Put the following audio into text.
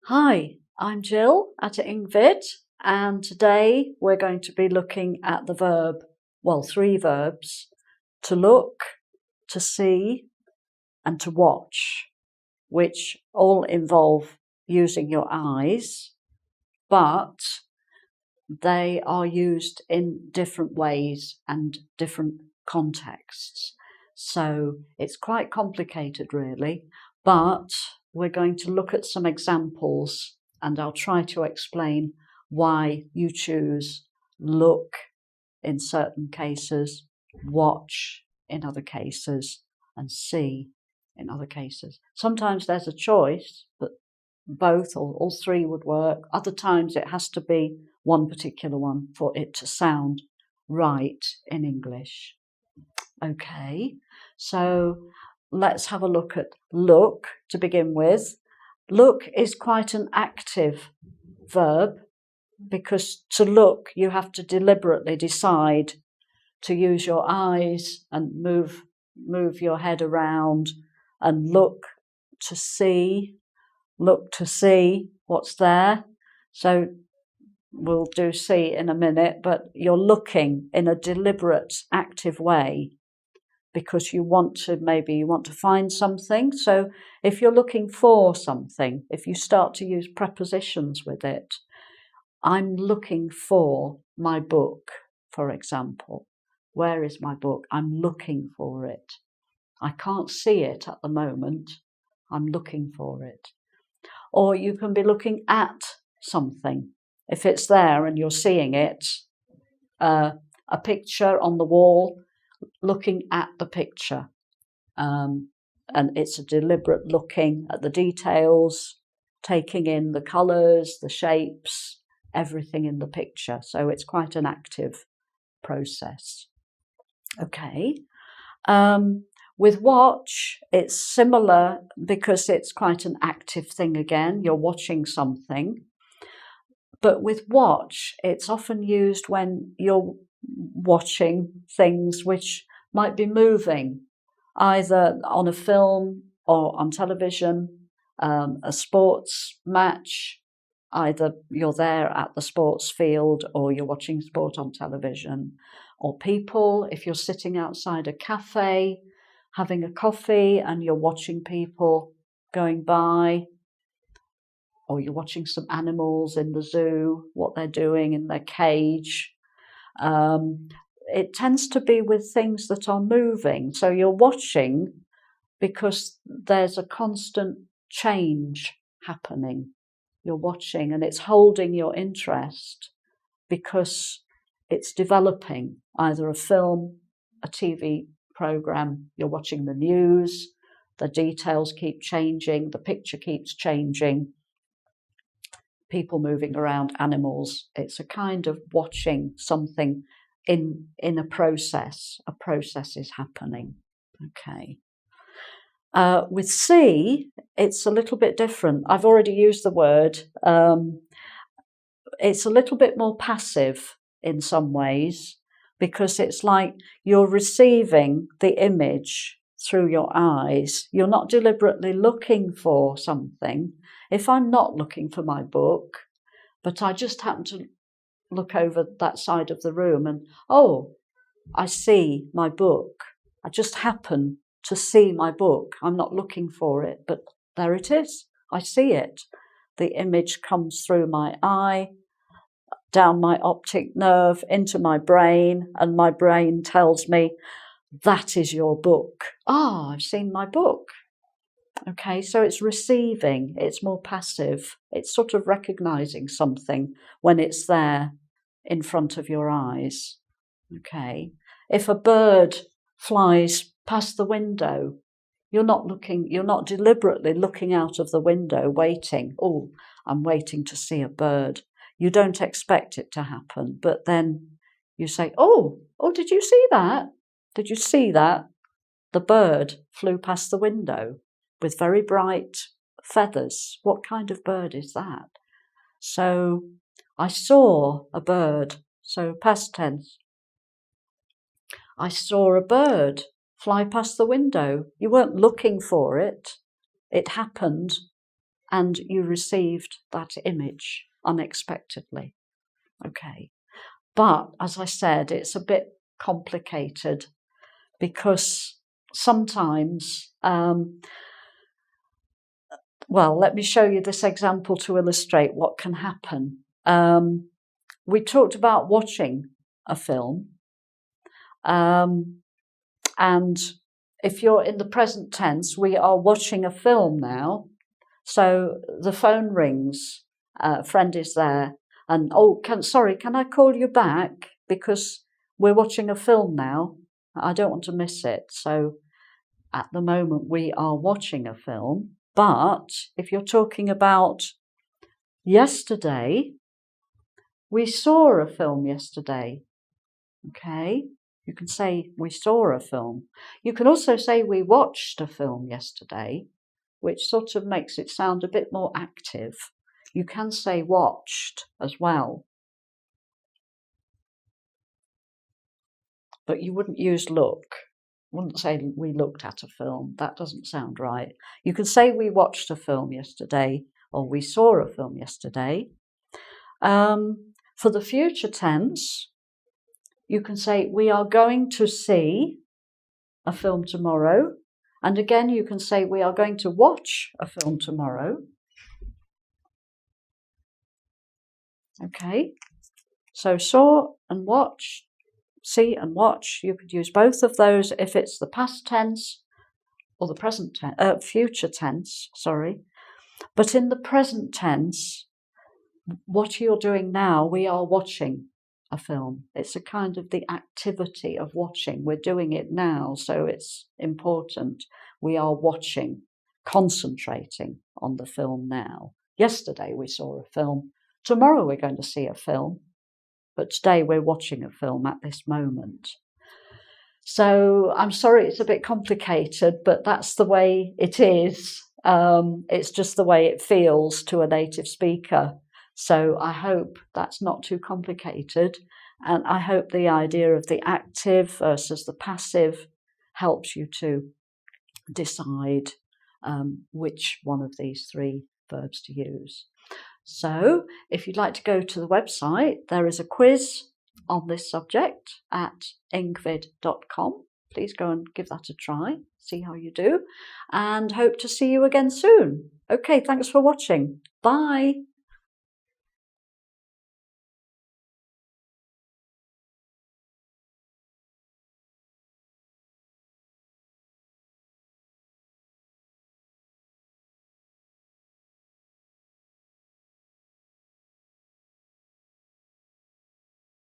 Hi, I'm Gill at engVid, and today we're going to be looking at the three verbs: to look, to see, and to watch, which all involve using your eyes, but they are used in different ways and different contexts. So it's quite complicated, really, but we're going to look at some examples and I'll try to explain why you choose look in certain cases, watch in other cases, and see in other cases. Sometimes there's a choice, but both or all three would work. Other times it has to be one particular one for it to sound right in English. Okay, so let's have a look at look to begin with. Look is quite an active verb because to look you have to deliberately decide to use your eyes and move your head around and look to see what's there. So we'll do see in a minute, but you're looking in a deliberate, active way because you want to find something. So if you're looking for something, if you start to use prepositions with it, I'm looking for my book, for example. Where is my book? I'm looking for it. I can't see it at the moment. I'm looking for it. Or you can be looking at something. If it's there and you're seeing it, a picture on the wall, looking at the picture. And it's a deliberate looking at the details, taking in the colours, the shapes, everything in the picture. So it's quite an active process. Okay. With watch, it's similar because it's quite an active thing again. You're watching something. But with watch, it's often used when you're watching things which might be moving, either on a film or on television, a sports match. Either you're there at the sports field or you're watching sport on television. Or people, if you're sitting outside a cafe, having a coffee and you're watching people going by, or you're watching some animals in the zoo, what they're doing in their cage. It tends to be with things that are moving. So you're watching because there's a constant change happening. You're watching and it's holding your interest because it's developing, either a film, a TV program, you're watching the news, the details keep changing, the picture keeps changing, people moving around, animals. It's a kind of watching something in a process. A process is happening. Okay. With see, it's a little bit different. I've already used the word. It's a little bit more passive in some ways because it's like you're receiving the image through your eyes. You're not deliberately looking for something. If I'm not looking for my book, but I just happen to look over that side of the room and, oh, I see my book. I just happen to see my book. I'm not looking for it, but there it is. I see it. The image comes through my eye, down my optic nerve, into my brain, and my brain tells me, that is your book. I've seen my book. Okay, so it's receiving, it's more passive. It's sort of recognizing something when it's there in front of your eyes. Okay, if a bird flies past the window, you're not deliberately looking out of the window waiting. Oh, I'm waiting to see a bird. You don't expect it to happen, but then you say, oh, did you see that? Did you see that? The bird flew past the window with very bright feathers. What kind of bird is that? So I saw a bird. So past tense. I saw a bird fly past the window. You weren't looking for it. It happened and you received that image unexpectedly. Okay. But as I said, it's a bit complicated because sometimes, well, let me show you this example to illustrate what can happen. We talked about watching a film, and if you're in the present tense, we are watching a film now. So the phone rings, a friend is there, and can I call you back because we're watching a film now? I don't want to miss it. So at the moment we are watching a film. But if you're talking about yesterday, we saw a film yesterday. Okay, you can say we saw a film. You can also say we watched a film yesterday, which sort of makes it sound a bit more active. You can say watched as well. But you wouldn't use look. Wouldn't say we looked at a film. That doesn't sound right. You can say we watched a film yesterday or we saw a film yesterday. For the future tense, you can say we are going to see a film tomorrow. And again, you can say we are going to watch a film tomorrow. Okay, so saw and watch, see and watch, you could use both of those if it's the past tense or the present tense, future tense, sorry. But in the present tense, what you're doing now, we are watching a film. It's a kind of the activity of watching. We're doing it now, so it's important. We are watching, concentrating on the film now. Yesterday we saw a film. Tomorrow we're going to see a film. But today we're watching a film at this moment. So I'm sorry it's a bit complicated, but that's the way it is. It's just the way it feels to a native speaker. So I hope that's not too complicated. And I hope the idea of the active versus the passive helps you to decide which one of these three verbs to use. So if you'd like to go to the website, there is a quiz on this subject at engVid.com. Please go and give that a try, see how you do, and hope to see you again soon. Okay, thanks for watching. Bye.